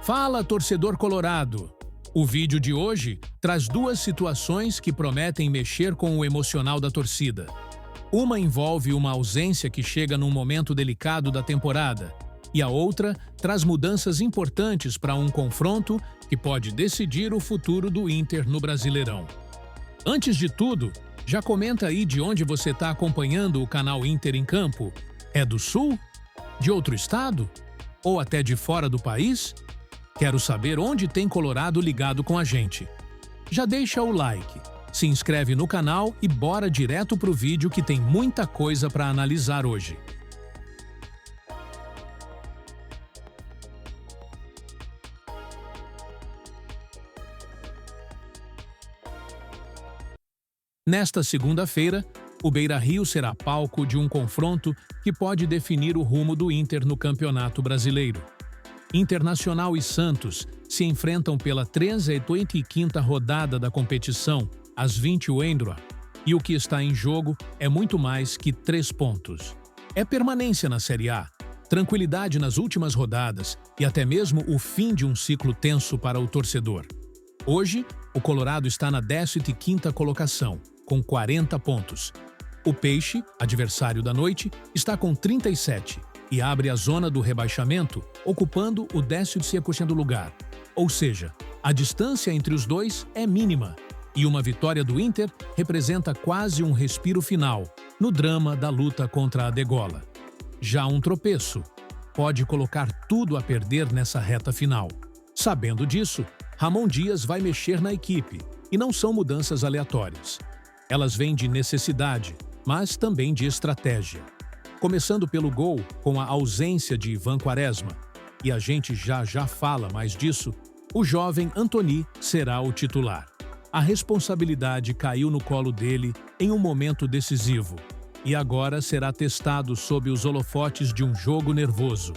Fala, torcedor colorado! O vídeo de hoje traz duas situações que prometem mexer com o emocional da torcida. Uma envolve uma ausência que chega num momento delicado da temporada, e a outra traz mudanças importantes para um confronto que pode decidir o futuro do Inter no Brasileirão. Antes de tudo, já comenta aí de onde você está acompanhando o canal Inter em Campo. É do Sul? De outro estado? Ou até de fora do país? Quero saber onde tem colorado ligado com a gente. Já deixa o like, se inscreve no canal e bora direto pro vídeo que tem muita coisa para analisar hoje. Nesta segunda-feira, o Beira-Rio será palco de um confronto que pode definir o rumo do Inter no Campeonato Brasileiro. Internacional e Santos se enfrentam pela 35ª rodada da competição, às 20h, e o que está em jogo é muito mais que 3 pontos. É permanência na Série A, tranquilidade nas últimas rodadas e até mesmo o fim de um ciclo tenso para o torcedor. Hoje, o Colorado está na 15ª colocação, com 40 pontos. O Peixe, adversário da noite, está com 37 e abre a zona do rebaixamento, ocupando o 12º lugar. Ou seja, a distância entre os dois é mínima, e uma vitória do Inter representa quase um respiro final no drama da luta contra a degola. Já um tropeço pode colocar tudo a perder nessa reta final. Sabendo disso, Ramon Dias vai mexer na equipe, e não são mudanças aleatórias. Elas vêm de necessidade, mas também de estratégia. Começando pelo gol, com a ausência de Ivan Quaresma, e a gente já fala mais disso, o jovem Antony será o titular. A responsabilidade caiu no colo dele em um momento decisivo, e agora será testado sob os holofotes de um jogo nervoso.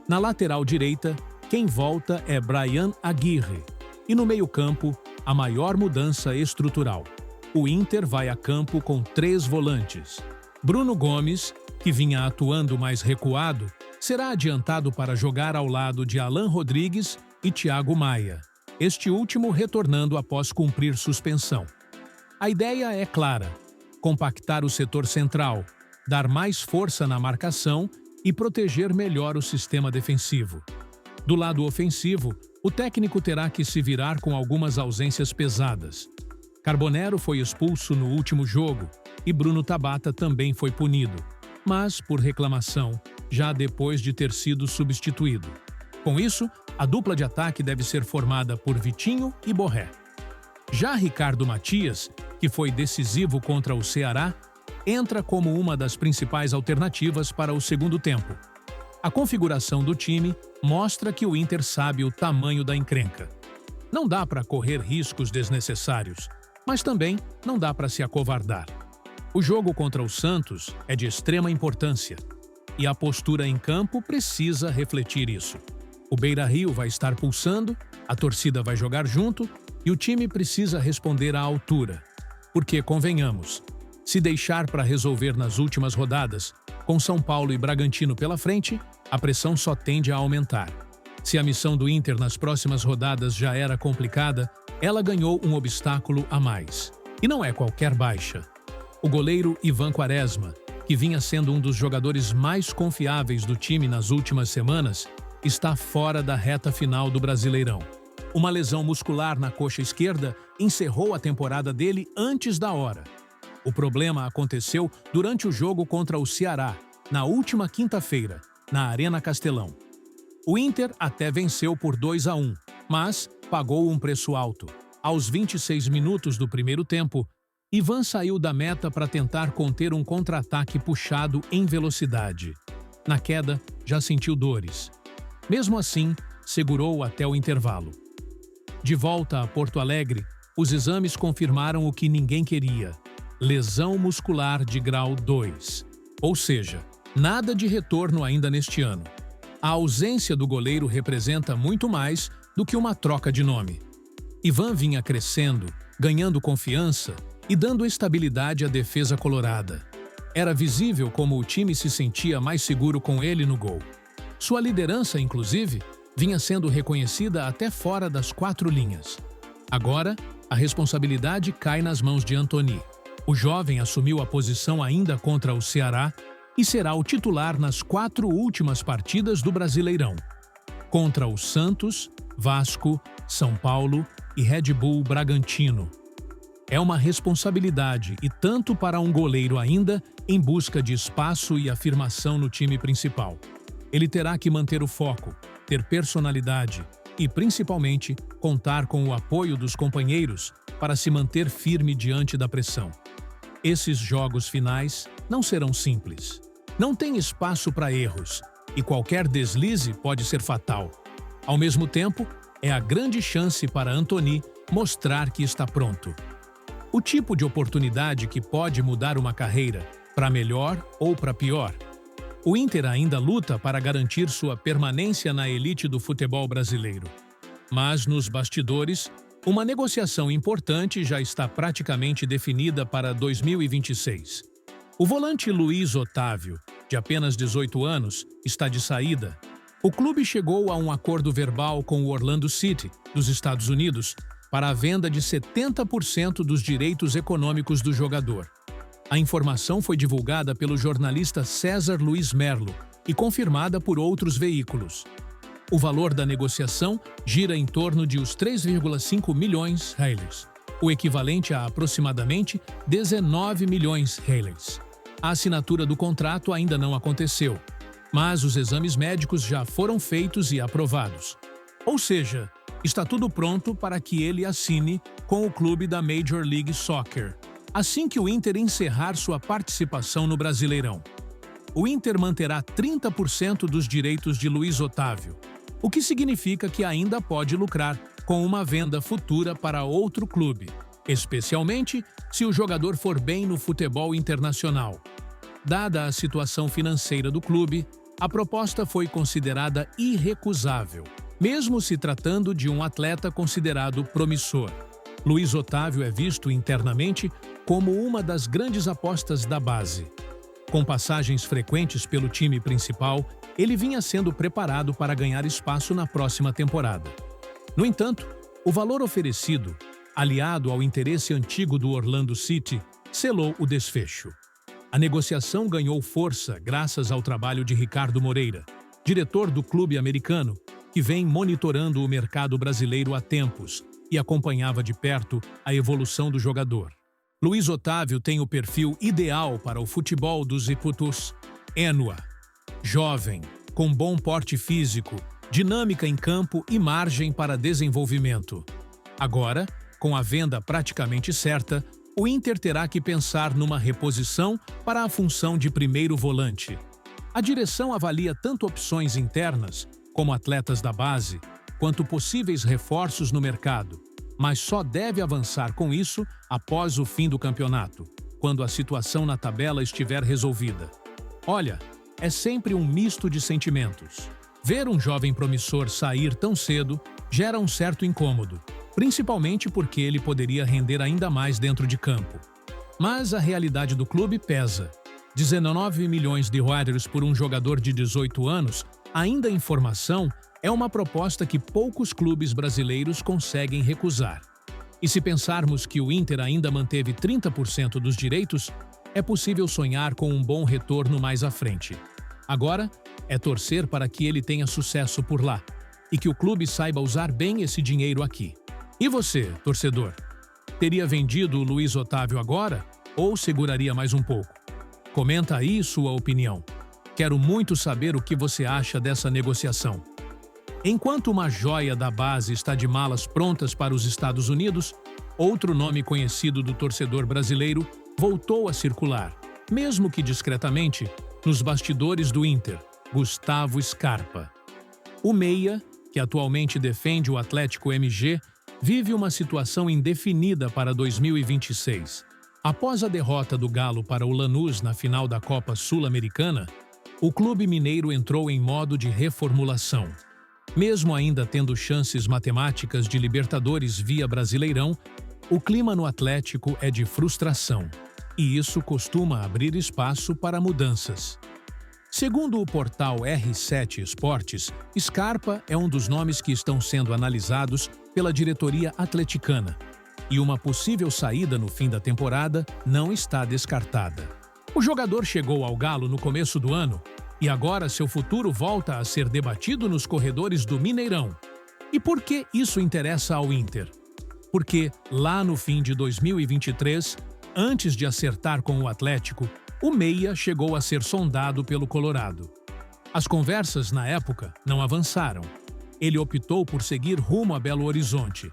Na lateral direita, quem volta é Brian Aguirre, e no meio-campo, a maior mudança estrutural. O Inter vai a campo com 3 volantes. Bruno Gomes, que vinha atuando mais recuado, será adiantado para jogar ao lado de Alan Rodrigues e Thiago Maia, este último retornando após cumprir suspensão. A ideia é clara: compactar o setor central, dar mais força na marcação e proteger melhor o sistema defensivo. Do lado ofensivo, o técnico terá que se virar com algumas ausências pesadas. Carbonero foi expulso no último jogo e Bruno Tabata também foi punido, mas por reclamação, já depois de ter sido substituído. Com isso, a dupla de ataque deve ser formada por Vitinho e Borré. Já Ricardo Matias, que foi decisivo contra o Ceará, entra como uma das principais alternativas para o segundo tempo. A configuração do time mostra que o Inter sabe o tamanho da encrenca. Não dá para correr riscos desnecessários, mas também não dá para se acovardar. O jogo contra o Santos é de extrema importância, e a postura em campo precisa refletir isso. O Beira-Rio vai estar pulsando, a torcida vai jogar junto e o time precisa responder à altura. Porque, convenhamos, se deixar para resolver nas últimas rodadas, com São Paulo e Bragantino pela frente, a pressão só tende a aumentar. Se a missão do Inter nas próximas rodadas já era complicada, ela ganhou um obstáculo a mais. E não é qualquer baixa. O goleiro Ivan Quaresma, que vinha sendo um dos jogadores mais confiáveis do time nas últimas semanas, está fora da reta final do Brasileirão. Uma lesão muscular na coxa esquerda encerrou a temporada dele antes da hora. O problema aconteceu durante o jogo contra o Ceará, na última quinta-feira, na Arena Castelão. O Inter até venceu por 2-1, mas pagou um preço alto. Aos 26 minutos do primeiro tempo, Ivan saiu da meta para tentar conter um contra-ataque puxado em velocidade. Na queda, já sentiu dores. Mesmo assim, segurou até o intervalo. De volta a Porto Alegre, os exames confirmaram o que ninguém queria: lesão muscular de grau 2. Ou seja, nada de retorno ainda neste ano. A ausência do goleiro representa muito mais do que uma troca de nome. Ivan vinha crescendo, ganhando confiança e dando estabilidade à defesa colorada. Era visível como o time se sentia mais seguro com ele no gol. Sua liderança, inclusive, vinha sendo reconhecida até fora das 4 linhas. Agora, a responsabilidade cai nas mãos de Antony. O jovem assumiu a posição ainda contra o Ceará e será o titular nas 4 últimas partidas do Brasileirão. Contra o Santos, Vasco, São Paulo e Red Bull Bragantino. É uma responsabilidade e tanto para um goleiro ainda em busca de espaço e afirmação no time principal. Ele terá que manter o foco, ter personalidade e, principalmente, contar com o apoio dos companheiros para se manter firme diante da pressão. Esses jogos finais não serão simples. Não tem espaço para erros e qualquer deslize pode ser fatal. Ao mesmo tempo, é a grande chance para Antony mostrar que está pronto. O tipo de oportunidade que pode mudar uma carreira, para melhor ou para pior. O Inter ainda luta para garantir sua permanência na elite do futebol brasileiro. Mas, nos bastidores, uma negociação importante já está praticamente definida para 2026. O volante Luiz Otávio, de apenas 18 anos, está de saída. O clube chegou a um acordo verbal com o Orlando City, dos Estados Unidos, para a venda de 70% dos direitos econômicos do jogador. A informação foi divulgada pelo jornalista César Luiz Merlo e confirmada por outros veículos. O valor da negociação gira em torno de os 3,5 milhões reais, o equivalente a aproximadamente 19 milhões reais. A assinatura do contrato ainda não aconteceu, mas os exames médicos já foram feitos e aprovados. Ou seja, está tudo pronto para que ele assine com o clube da Major League Soccer, assim que o Inter encerrar sua participação no Brasileirão. O Inter manterá 30% dos direitos de Luiz Otávio, o que significa que ainda pode lucrar com uma venda futura para outro clube, especialmente se o jogador for bem no futebol internacional. Dada a situação financeira do clube, a proposta foi considerada irrecusável, mesmo se tratando de um atleta considerado promissor. Luiz Otávio é visto internamente como uma das grandes apostas da base. Com passagens frequentes pelo time principal, ele vinha sendo preparado para ganhar espaço na próxima temporada. No entanto, o valor oferecido, aliado ao interesse antigo do Orlando City, selou o desfecho. A negociação ganhou força graças ao trabalho de Ricardo Moreira, diretor do clube americano, que vem monitorando o mercado brasileiro há tempos e acompanhava de perto a evolução do jogador. Luiz Otávio tem o perfil ideal para o futebol dos Iputus. Enua. Jovem, com bom porte físico, dinâmica em campo e margem para desenvolvimento. Agora, com a venda praticamente certa, o Inter terá que pensar numa reposição para a função de primeiro volante. A direção avalia tanto opções internas, como atletas da base, quanto possíveis reforços no mercado, mas só deve avançar com isso após o fim do campeonato, quando a situação na tabela estiver resolvida. Olha, é sempre um misto de sentimentos. Ver um jovem promissor sair tão cedo gera um certo incômodo, principalmente porque ele poderia render ainda mais dentro de campo. Mas a realidade do clube pesa. 19 milhões de reais por um jogador de 18 anos, ainda em formação, é uma proposta que poucos clubes brasileiros conseguem recusar. E se pensarmos que o Inter ainda manteve 30% dos direitos, é possível sonhar com um bom retorno mais à frente. Agora, é torcer para que ele tenha sucesso por lá e que o clube saiba usar bem esse dinheiro aqui. E você, torcedor? Teria vendido o Luiz Otávio agora ou seguraria mais um pouco? Comenta aí sua opinião. Quero muito saber o que você acha dessa negociação. Enquanto uma joia da base está de malas prontas para os Estados Unidos, outro nome conhecido do torcedor brasileiro voltou a circular, mesmo que discretamente, nos bastidores do Inter, Gustavo Scarpa. O meia, que atualmente defende o Atlético MG, vive uma situação indefinida para 2026. Após a derrota do Galo para o Lanús na final da Copa Sul-Americana, o clube mineiro entrou em modo de reformulação. Mesmo ainda tendo chances matemáticas de Libertadores via Brasileirão, o clima no Atlético é de frustração, e isso costuma abrir espaço para mudanças. Segundo o portal R7 Esportes, Scarpa é um dos nomes que estão sendo analisados pela diretoria atleticana, e uma possível saída no fim da temporada não está descartada. O jogador chegou ao Galo no começo do ano e agora seu futuro volta a ser debatido nos corredores do Mineirão. E por que isso interessa ao Inter? Porque, lá no fim de 2023, antes de acertar com o Atlético, o meia chegou a ser sondado pelo Colorado. As conversas, na época, não avançaram. Ele optou por seguir rumo a Belo Horizonte.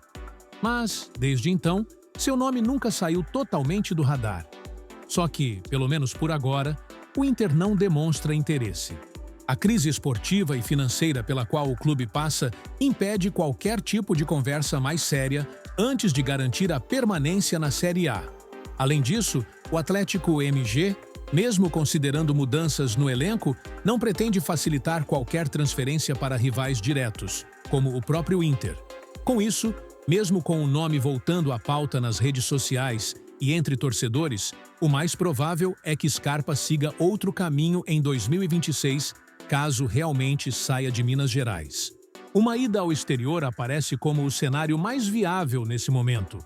Mas, desde então, seu nome nunca saiu totalmente do radar. Só que, pelo menos por agora, o Inter não demonstra interesse. A crise esportiva e financeira pela qual o clube passa impede qualquer tipo de conversa mais séria antes de garantir a permanência na Série A. Além disso, o Atlético MG, mesmo considerando mudanças no elenco, não pretende facilitar qualquer transferência para rivais diretos, como o próprio Inter. Com isso, mesmo com o nome voltando à pauta nas redes sociais e entre torcedores, o mais provável é que Scarpa siga outro caminho em 2026, caso realmente saia de Minas Gerais. Uma ida ao exterior aparece como o cenário mais viável nesse momento.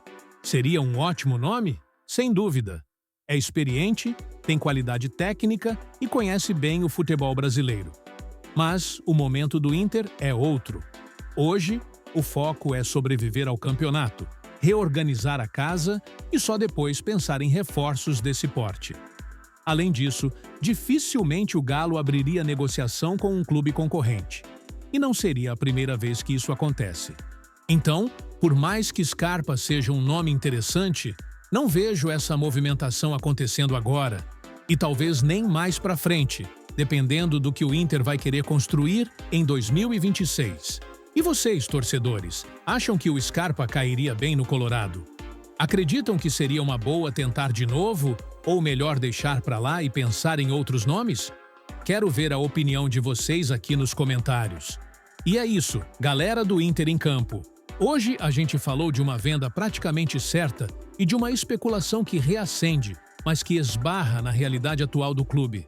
Seria um ótimo nome? Sem dúvida. É experiente, tem qualidade técnica e conhece bem o futebol brasileiro. Mas o momento do Inter é outro. Hoje, o foco é sobreviver ao campeonato, reorganizar a casa e só depois pensar em reforços desse porte. Além disso, dificilmente o Galo abriria negociação com um clube concorrente. E não seria a primeira vez que isso acontece. Então, por mais que Scarpa seja um nome interessante, não vejo essa movimentação acontecendo agora, e talvez nem mais para frente, dependendo do que o Inter vai querer construir em 2026. E vocês, torcedores, acham que o Scarpa cairia bem no Colorado? Acreditam que seria uma boa tentar de novo, ou melhor deixar para lá e pensar em outros nomes? Quero ver a opinião de vocês aqui nos comentários. E é isso, galera do Inter em campo. Hoje a gente falou de uma venda praticamente certa e de uma especulação que reacende, mas que esbarra na realidade atual do clube.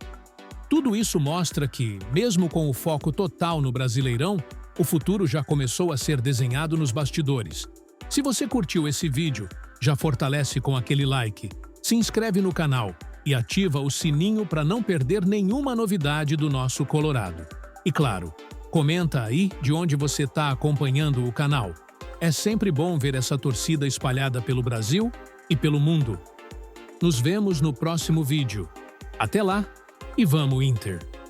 Tudo isso mostra que, mesmo com o foco total no Brasileirão, o futuro já começou a ser desenhado nos bastidores. Se você curtiu esse vídeo, já fortalece com aquele like, se inscreve no canal e ativa o sininho para não perder nenhuma novidade do nosso Colorado. E claro, comenta aí de onde você está acompanhando o canal. É sempre bom ver essa torcida espalhada pelo Brasil e pelo mundo. Nos vemos no próximo vídeo. Até lá e vamos Inter!